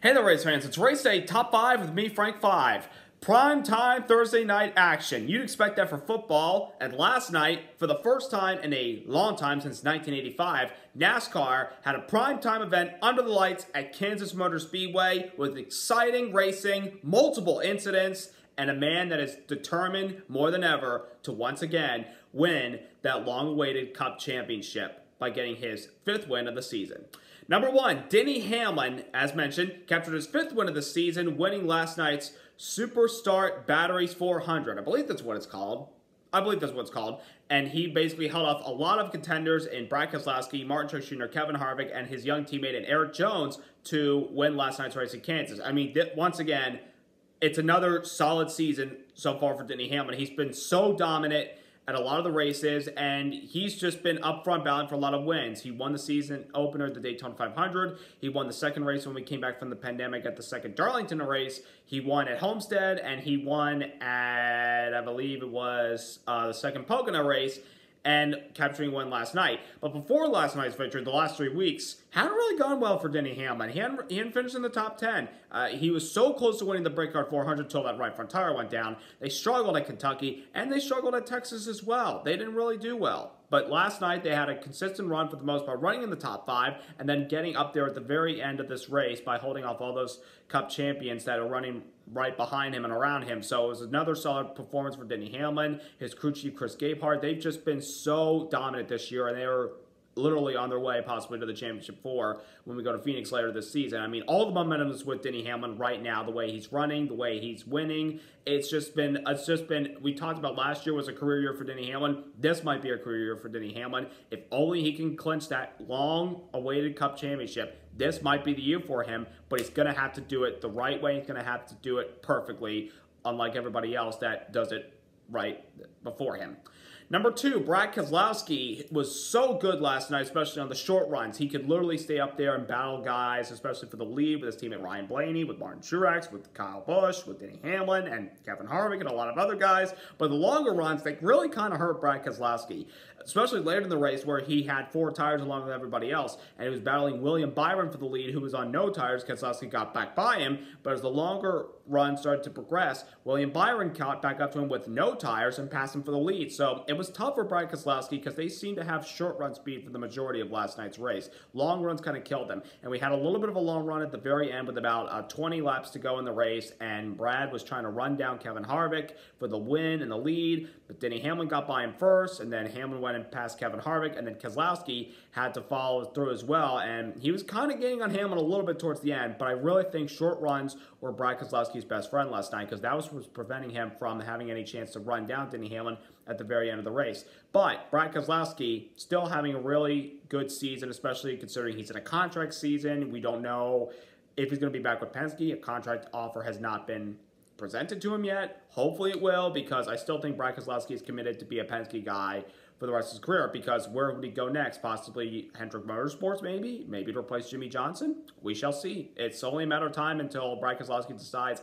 Hey there, race fans. It's race day, top 5 with me, Frank 5. Prime time Thursday night action. You'd expect that for football. And last night, for the first time in a long time since 1985, NASCAR had a prime time event under the lights at Kansas Motor Speedway with exciting racing, multiple incidents, and a man that is determined more than ever to once again win that long-awaited Cup championship by getting his 5th win of the season. Number 1, Denny Hamlin, as mentioned, captured his 5th win of the season, winning last night's Superstart Batteries 400. I believe that's what it's called. And he basically held off a lot of contenders in Brad Keselowski, Martin Truex Jr., Kevin Harvick, and his young teammate and Eric Jones to win last night's race in Kansas. I mean, once again, it's another solid season so far for Denny Hamlin. He's been so dominant at a lot of the races, and he's just been up front battling for a lot of wins. He won the season opener at the Daytona 500. He won the second race when we came back from the pandemic at the second Darlington race. He won at Homestead, and he won at, I believe it was the second Pocono race, and capturing one last night. But before last night's victory, the last 3 weeks hadn't really gone well for Denny Hamlin. He hadn't finished in the top 10. He was so close to winning the Brake Yard 400 until that right front tire went down. They struggled at Kentucky, and they struggled at Texas as well. They didn't really do well. But last night, they had a consistent run for the most part, running in the top 5, and then getting up there at the very end of this race by holding off all those Cup champions that are running right behind him and around him. So it was another solid performance for Denny Hamlin, his crew chief Chris Gabehart. They've just been so dominant this year, and they are literally on their way possibly to the Championship 4 when we go to Phoenix later this season. I mean, all the momentum is with Denny Hamlin right now, the way he's running, the way he's winning. It's just been, we talked about last year was a career year for Denny Hamlin. This might be a career year for Denny Hamlin. If only he can clinch that long-awaited Cup championship, this might be the year for him, but he's going to have to do it the right way. He's going to have to do it perfectly, unlike everybody else that does it right before him. Number 2, Brad Keselowski was so good last night, especially on the short runs. He could literally stay up there and battle guys, especially for the lead with his teammate Ryan Blaney, with Martin Truex, with Kyle Busch, with Denny Hamlin, and Kevin Harvick, and a lot of other guys. But the longer runs, they really kind of hurt Brad Keselowski, especially later in the race where he had 4 tires along with everybody else, and he was battling William Byron for the lead, who was on no tires. Keselowski got back by him, but as the longer run started to progress, William Byron caught back up to him with no tires and passed him for the lead. So it was tough for Brad Keselowski because they seemed to have short run speed for the majority of last night's race. Long runs kind of killed them. And we had a little bit of a long run at the very end with about 20 laps to go in the race, and Brad was trying to run down Kevin Harvick for the win and the lead, but Denny Hamlin got by him first, and then Hamlin went and passed Kevin Harvick, and then Keselowski had to follow through as well, and he was kind of getting on Hamlin a little bit towards the end, but I really think short runs were Brad Keselowski's best friend last night because that was preventing him from having any chance to run down Denny Hamlin at the very end of the race. But Brad Keselowski still having a really good season, especially considering he's in a contract season. We don't know if he's going to be back with Penske. A contract offer has not been presented to him yet. Hopefully it will, because I still think Brad Keselowski is committed to be a Penske guy for the rest of his career, because where would he go next? Possibly Hendrick Motorsports, maybe to replace Jimmy Johnson. We shall see. It's only a matter of time until Brad Keselowski decides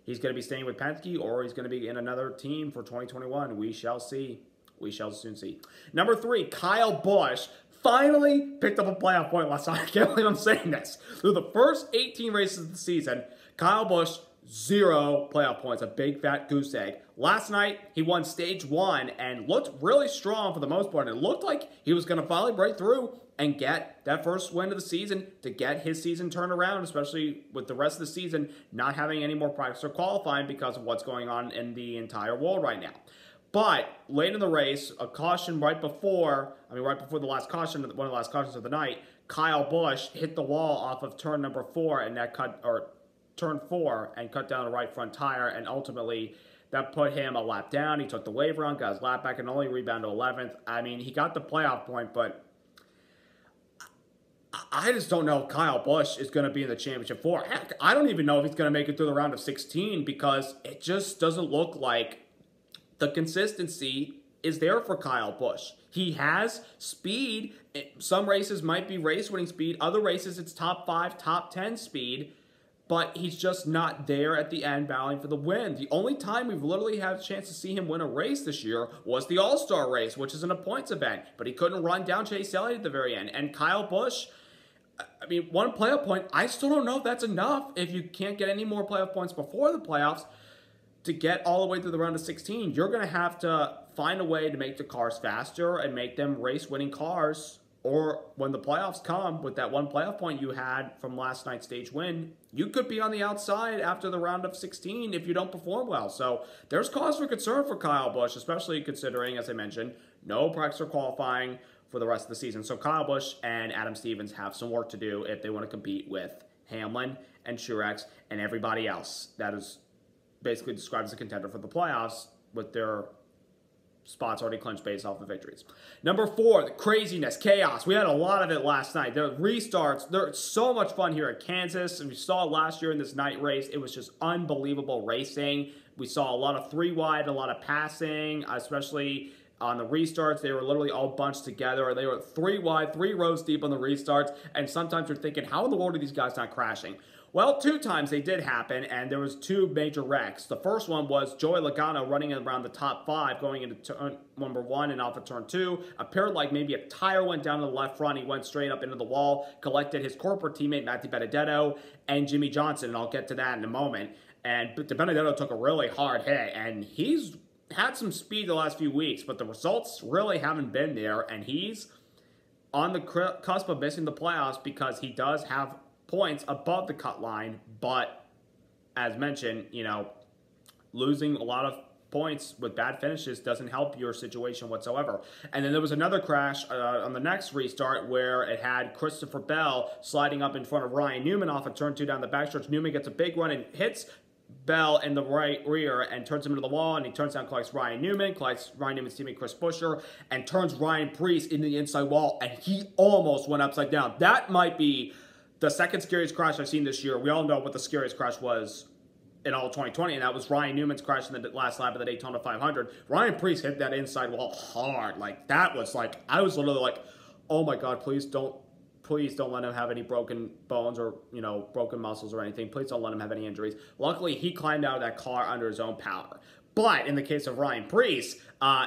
he's going to be staying with Penske or he's going to be in another team for 2021. We shall see. We shall soon see. Number 3, Kyle Busch finally picked up a playoff point last night. I can't believe I'm saying this. Through the first 18 races of the season, Kyle Busch, 0 playoff points, a big fat goose egg. Last night, he won stage 1 and looked really strong for the most part. It looked like he was going to finally break through and get that first win of the season to get his season turned around, especially with the rest of the season not having any more practice or qualifying because of what's going on in the entire world right now. But late in the race, a caution right before the last caution, one of the last cautions of the night, Kyle Busch hit the wall off of turn number 4, and that turn 4 and cut down the right front tire, and ultimately that put him a lap down. He took the wave run, got his lap back, and only rebounded to 11th. I mean, he got the playoff point, but I just don't know if Kyle Busch is going to be in the Championship 4. Heck, I don't even know if he's going to make it through the round of 16 because it just doesn't look like the consistency is there for Kyle Busch. He has speed. Some races might be race-winning speed. Other races, it's top 5, top 10 speed. But he's just not there at the end battling for the win. The only time we've literally had a chance to see him win a race this year was the All-Star race, which is in a points event. But he couldn't run down Chase Elliott at the very end. And Kyle Busch, I mean, one playoff point, I still don't know if that's enough if you can't get any more playoff points before the playoffs to get all the way through the round of 16. You're going to have to find a way to make the cars faster and make them race-winning cars. Or when the playoffs come, with that one playoff point you had from last night's stage win, you could be on the outside after the round of 16 if you don't perform well. So there's cause for concern for Kyle Busch, especially considering, as I mentioned, no practice or qualifying for the rest of the season. So Kyle Busch and Adam Stevens have some work to do if they want to compete with Hamlin and Truex and everybody else that is basically described as a contender for the playoffs with their spots already clinched based off of victories. Number 4, the craziness, chaos. We had a lot of it last night. The restarts, there's so much fun here at Kansas. And we saw it last year in this night race. It was just unbelievable racing. We saw a lot of 3 wide, a lot of passing, especially on the restarts. They were literally all bunched together. They were 3 wide, 3 rows deep on the restarts. And sometimes you're thinking, how in the world are these guys not crashing? Well, 2 times they did happen, and there was 2 major wrecks. The first one was Joey Logano running around the top 5, going into turn number 1 and off of turn 2. Appeared like maybe a tire went down to the left front. He went straight up into the wall, collected his corporate teammate, Matthew Benedetto, and Jimmy Johnson, and I'll get to that in a moment. And Benedetto took a really hard hit, and he's had some speed the last few weeks, but the results really haven't been there, and he's on the cusp of missing the playoffs because he does have points above the cut line, but as mentioned, you know, losing a lot of points with bad finishes doesn't help your situation whatsoever. And then there was another crash on the next restart where it had Christopher Bell sliding up in front of Ryan Newman off of turn 2 down the backstretch. Newman gets a big run and hits Bell in the right rear and turns him into the wall, and he turns down, collects Ryan Newman, collects Ryan Newman's teammate Chris Buescher, and turns Ryan Preece into the inside wall, and he almost went upside down. That might be the second scariest crash I've seen this year. We all know what the scariest crash was in all of 2020, and that was Ryan Newman's crash in the last lap of the Daytona 500. Ryan Preece hit that inside wall hard. Like, that was like, I was literally like, oh my God, please don't let him have any broken bones or, you know, broken muscles or anything. Please don't let him have any injuries. Luckily, he climbed out of that car under his own power. But in the case of Ryan Preece,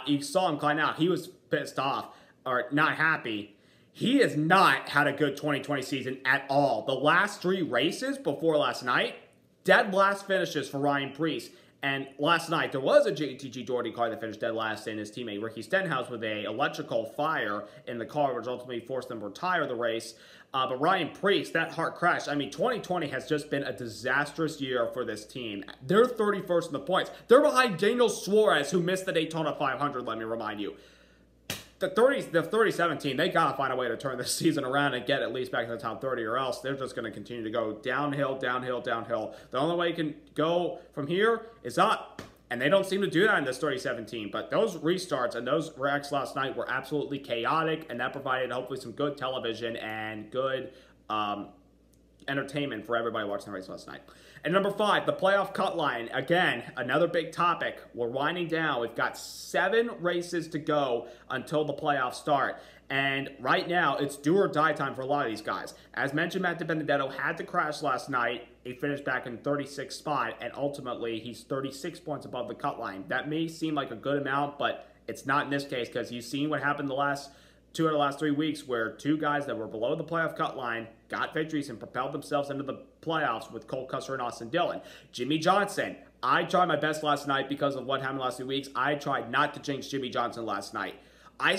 you saw him climb out. He was pissed off or not happy. He has not had a good 2020 season at all. The last 3 races before last night, dead last finishes for Ryan Preece. And last night, there was a JTG Doherty car that finished dead last in his teammate Ricky Stenhouse with a electrical fire in the car, which ultimately forced them to retire the race. But Ryan Preece, that hard crash, I mean, 2020 has just been a disastrous year for this team. They're 31st in the points. They're behind Daniel Suarez, who missed the Daytona 500, let me remind you. The 30-17 team, they got to find a way to turn this season around and get at least back in the top 30, or else they're just going to continue to go downhill, downhill, downhill. The only way you can go from here is up, and they don't seem to do that in this 30-17. But those restarts and those wrecks last night were absolutely chaotic, and that provided hopefully some good television and good entertainment for everybody watching the race last night. And number 5, the playoff cut line. Again, another big topic. We're winding down. We've got 7 races to go until the playoffs start. And right now, it's do or die time for a lot of these guys. As mentioned, Matt DiBenedetto had to crash last night. He finished back in 36th spot, and ultimately, he's 36 points above the cut line. That may seem like a good amount, but it's not in this case, because you've seen what happened the last 2 out of the last 3 weeks, where 2 guys that were below the playoff cut line got victories and propelled themselves into the playoffs with Cole Custer and Austin Dillon. Jimmy Johnson, I tried my best last night because of what happened the last 2 weeks. I tried not to jinx Jimmy Johnson last night. I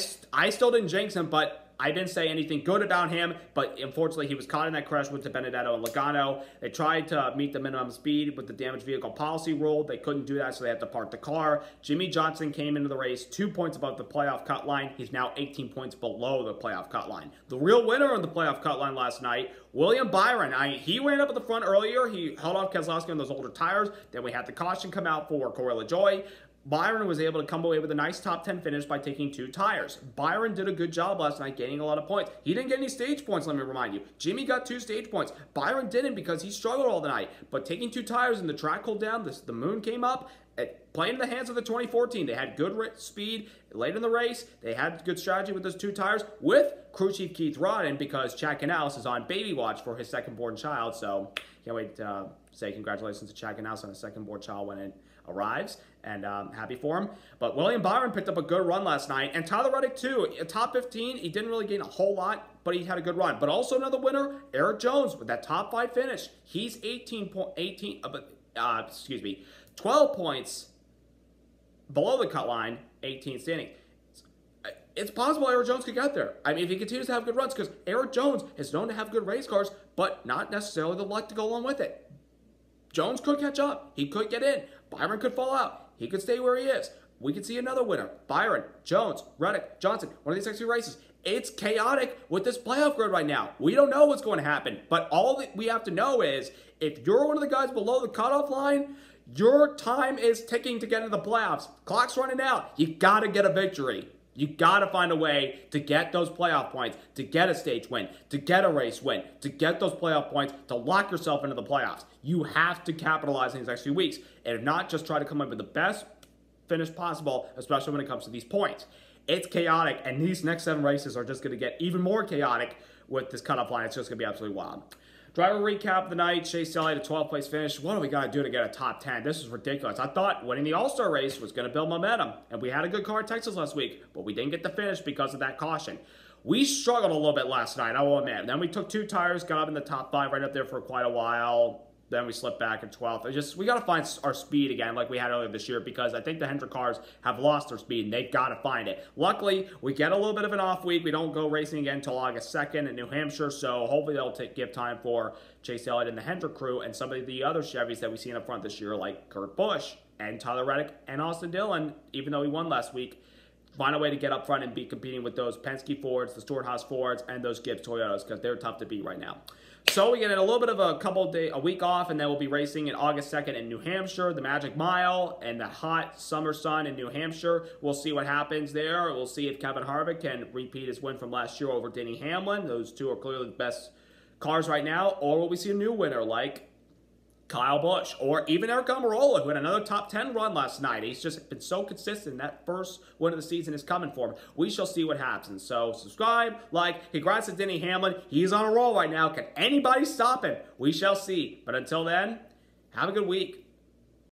still didn't jinx him, but I didn't say anything good about him, but unfortunately he was caught in that crash with Benedetto and Logano. They tried to meet the minimum speed with the damaged vehicle policy rule. They couldn't do that, so they had to park the car. Jimmy Johnson came into the race 2 points above the playoff cut line. He's now 18 points below the playoff cut line. The real winner on the playoff cut line last night, William Byron. He ran up at the front earlier. He held off Keselowski on those older tires. Then we had the caution come out for Corey LaJoie. Byron was able to come away with a nice top 10 finish by taking 2 tires. Byron did a good job last night gaining a lot of points. He didn't get any stage points, let me remind you. Jimmy got 2 stage points. Byron didn't because he struggled all the night. But taking 2 tires and the track cooled down, the moon came up, it played in the hands of the 2014. They had good speed late in the race. They had good strategy with those 2 tires with crew chief Keith Rodden, because Chad Canales is on baby watch for his second-born child. So can't wait to say congratulations to Chad Canales on his second-born child when arrives, and happy for him. But William Byron picked up a good run last night, and Tyler Reddick too. Top 15, he didn't really gain a whole lot, but he had a good run. But also another winner, Eric Jones, with that top 5 finish. He's 12 points below the cut line, 18 standing. It's possible Eric Jones could get there. I mean, if he continues to have good runs, because Eric Jones is known to have good race cars, but not necessarily the luck to go along with it. Jones could catch up. He could get in. Byron could fall out. He could stay where he is. We could see another winner. Byron, Jones, Reddick, Johnson, one of these next few races. It's chaotic with this playoff grid right now. We don't know what's going to happen, but all that we have to know is if you're one of the guys below the cutoff line, your time is ticking to get into the playoffs. Clock's running out. You got to get a victory. You got to find a way to get those playoff points, to get a stage win, to get a race win, to get those playoff points, to lock yourself into the playoffs. You have to capitalize in these next few weeks, and if not, just try to come up with the best finish possible, especially when it comes to these points. It's chaotic, and these next 7 races are just going to get even more chaotic with this cutoff line. It's just going to be absolutely wild. Driver recap of the night, Chase Elliott, a 12th place finish. What do we got to do to get a top 10? This is ridiculous. I thought winning the All-Star race was going to build momentum, and we had a good car in Texas last week, but we didn't get the finish because of that caution. We struggled a little bit last night, I will admit. Then we took 2 tires, got up in the top 5 right up there for quite a while. Then we slipped back in 12th. We got to find our speed again like we had earlier this year because I think the Hendrick cars have lost their speed and they've got to find it. Luckily, we get a little bit of an off week. We don't go racing again until August 2nd in New Hampshire, so hopefully they'll give time for Chase Elliott and the Hendrick crew and some of the other Chevys that we see in the front this year like Kurt Busch and Tyler Reddick and Austin Dillon, even though he won last week. Find a way to get up front and be competing with those Penske Fords, the Stewart-Haas Fords, and those Gibbs Toyotas because they're tough to beat right now. So we get a little bit of a week off, and then we'll be racing in August 2nd in New Hampshire, the Magic Mile, and the hot summer sun in New Hampshire. We'll see what happens there. We'll see if Kevin Harvick can repeat his win from last year over Denny Hamlin. Those two are clearly the best cars right now. Or will we see a new winner like Kyle Busch, or even Eric Almirola, who had another top 10 run last night. He's just been so consistent. That first win of the season is coming for him. We shall see what happens. So subscribe, like, congrats to Denny Hamlin. He's on a roll right now. Can anybody stop him? We shall see. But until then, have a good week.